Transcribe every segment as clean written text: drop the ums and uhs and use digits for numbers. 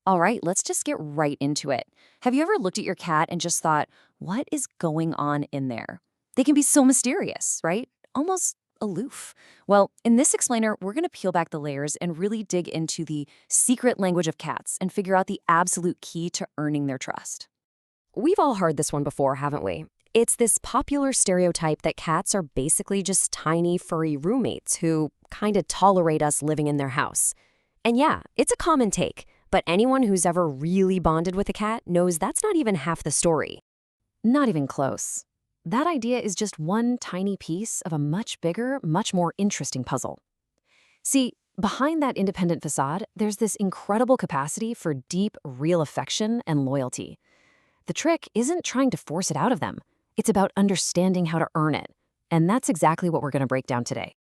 All right, let's just get right into it. Have you ever looked at your cat and just thought, what is going on in there? They can be so mysterious, right? Almost aloof. Well, in this explainer, we're going to peel back the layers and really dig into the secret language of cats and figure out the absolute key to earning their trust. We've all heard this one before, haven't we? It's this popular stereotype that cats are basically just tiny, furry roommates who kind of tolerate us living in their house. And yeah, it's a common take, but anyone who's ever really bonded with a cat knows that's not even half the story. Not even close. That idea is just one tiny piece of a much bigger, much more interesting puzzle. See, behind that independent facade, there's this incredible capacity for deep, real affection and loyalty. The trick isn't trying to force it out of them. It's about understanding how to earn it. And that's exactly what we're going to break down today.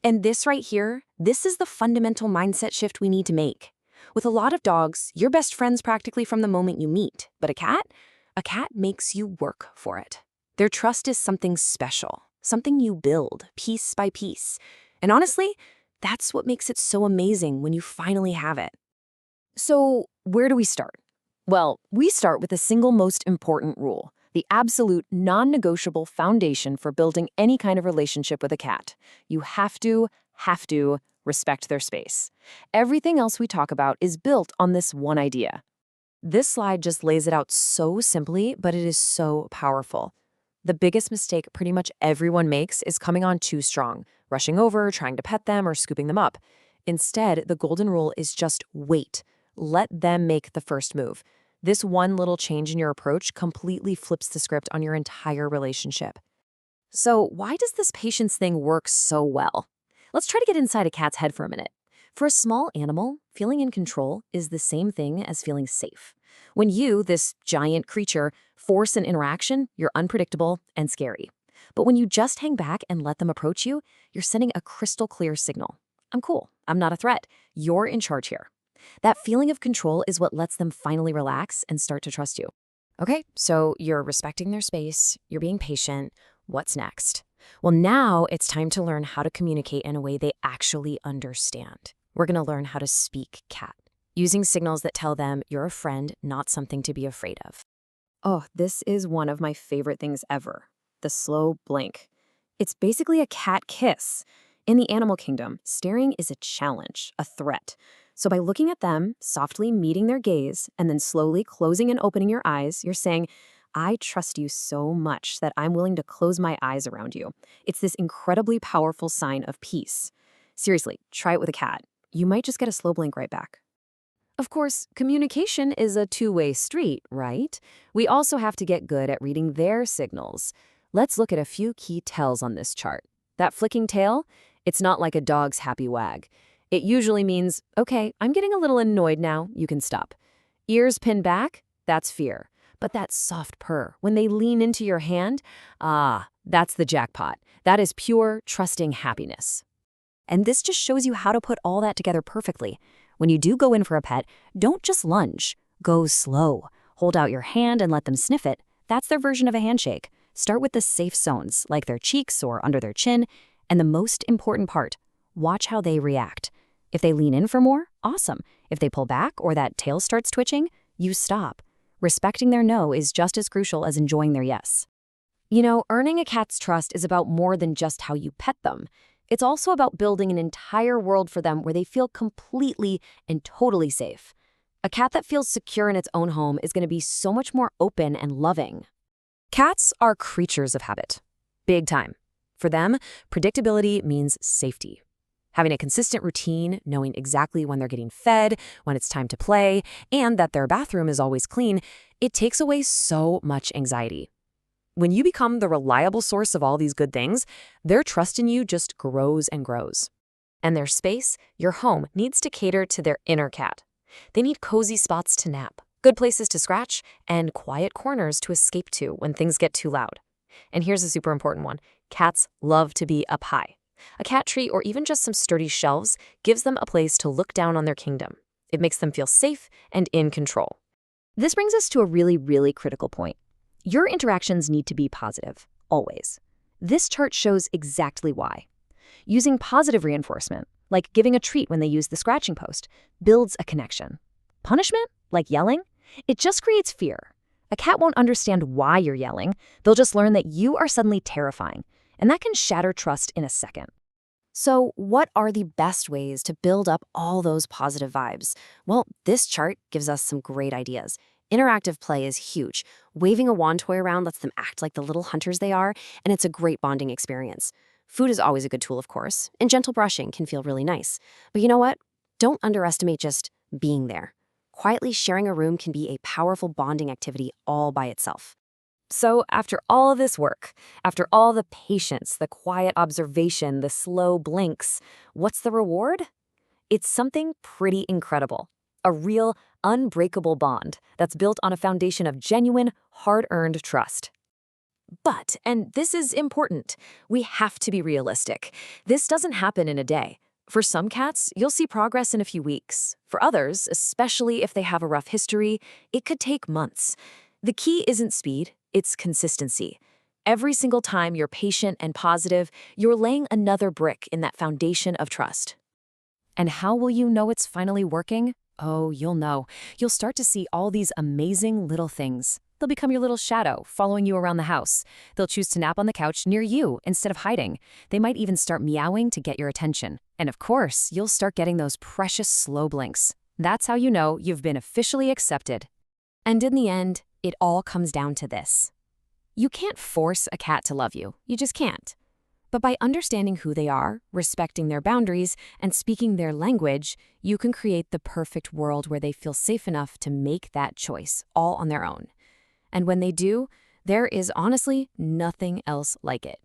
And this right here, this is the fundamental mindset shift we need to make. With a lot of dogs, you're best friends practically from the moment you meet. But a cat makes you work for it. Their trust is something special, something you build piece by piece. And honestly, that's what makes it so amazing when you finally have it. So where do we start? Well, we start with the single most important rule, the absolute non-negotiable foundation for building any kind of relationship with a cat. You have to respect their space. Everything else we talk about is built on this one idea. This slide just lays it out so simply, but it is so powerful. The biggest mistake pretty much everyone makes is coming on too strong, rushing over, trying to pet them, or scooping them up. Instead, the golden rule is just wait. Let them make the first move. This one little change in your approach completely flips the script on your entire relationship. So why does this patience thing work so well? Let's try to get inside a cat's head for a minute. For a small animal, feeling in control is the same thing as feeling safe. When you, this giant creature, force an interaction, you're unpredictable and scary. But when you just hang back and let them approach you, you're sending a crystal clear signal. I'm cool. I'm not a threat. You're in charge here. That feeling of control is what lets them finally relax and start to trust you. Okay, so you're respecting their space, you're being patient. What's next? Well, now it's time to learn how to communicate in a way they actually understand. We're going to learn how to speak cat, using signals that tell them you're a friend, not something to be afraid of. Oh, this is one of my favorite things ever, the slow blink. It's basically a cat kiss. In the animal kingdom, staring is a challenge, a threat. So by looking at them, softly meeting their gaze, and then slowly closing and opening your eyes, you're saying, I trust you so much that I'm willing to close my eyes around you. It's this incredibly powerful sign of peace. Seriously, try it with a cat. You might just get a slow blink right back. Of course, communication is a two-way street, right? We also have to get good at reading their signals. Let's look at a few key tells on this chart. That flicking tail, it's not like a dog's happy wag. It usually means, okay, I'm getting a little annoyed now, you can stop. Ears pinned back, that's fear. But that soft purr, when they lean into your hand, that's the jackpot. That is pure, trusting happiness. And this just shows you how to put all that together perfectly. When you do go in for a pet, don't just lunge. Go slow. Hold out your hand and let them sniff it. That's their version of a handshake. Start with the safe zones, like their cheeks or under their chin. And the most important part, watch how they react. If they lean in for more, awesome. If they pull back or that tail starts twitching, you stop. Respecting their no is just as crucial as enjoying their yes. You know, earning a cat's trust is about more than just how you pet them. It's also about building an entire world for them where they feel completely and totally safe. A cat that feels secure in its own home is going to be so much more open and loving. Cats are creatures of habit. Big time. For them, predictability means safety. Having a consistent routine, knowing exactly when they're getting fed, when it's time to play, and that their bathroom is always clean, it takes away so much anxiety. When you become the reliable source of all these good things, their trust in you just grows and grows. And their space, your home, needs to cater to their inner cat. They need cozy spots to nap, good places to scratch, and quiet corners to escape to when things get too loud. And here's a super important one. Cats love to be up high. A cat tree or even just some sturdy shelves gives them a place to look down on their kingdom. It makes them feel safe and in control. This brings us to a really critical point. Your interactions need to be positive, always. This chart shows exactly why. Using positive reinforcement, like giving a treat when they use the scratching post, builds a connection. Punishment? like yelling, it just creates fear. A cat won't understand why you're yelling. They'll just learn that you are suddenly terrifying, and that can shatter trust in a second. So, what are the best ways to build up all those positive vibes? Well, this chart gives us some great ideas. Interactive play is huge. Waving a wand toy around lets them act like the little hunters they are, and it's a great bonding experience. Food is always a good tool, of course, and gentle brushing can feel really nice. But you know what? Don't underestimate just being there. Quietly sharing a room can be a powerful bonding activity all by itself. So, after all of this work, after all the patience, the quiet observation, the slow blinks, what's the reward? It's something pretty incredible. A real, unbreakable bond that's built on a foundation of genuine, hard-earned trust. But, and this is important, we have to be realistic. This doesn't happen in a day. For some cats, you'll see progress in a few weeks. For others, especially if they have a rough history, it could take months. The key isn't speed, it's consistency. Every single time you're patient and positive, you're laying another brick in that foundation of trust. And how will you know it's finally working? Oh, you'll know. You'll start to see all these amazing little things. They'll become your little shadow, following you around the house. They'll choose to nap on the couch near you instead of hiding. They might even start meowing to get your attention. And of course, you'll start getting those precious slow blinks. That's how you know you've been officially accepted. And in the end, it all comes down to this. You can't force a cat to love you. You just can't. But by understanding who they are, respecting their boundaries, and speaking their language, you can create the perfect world where they feel safe enough to make that choice all on their own. And when they do, there is honestly nothing else like it.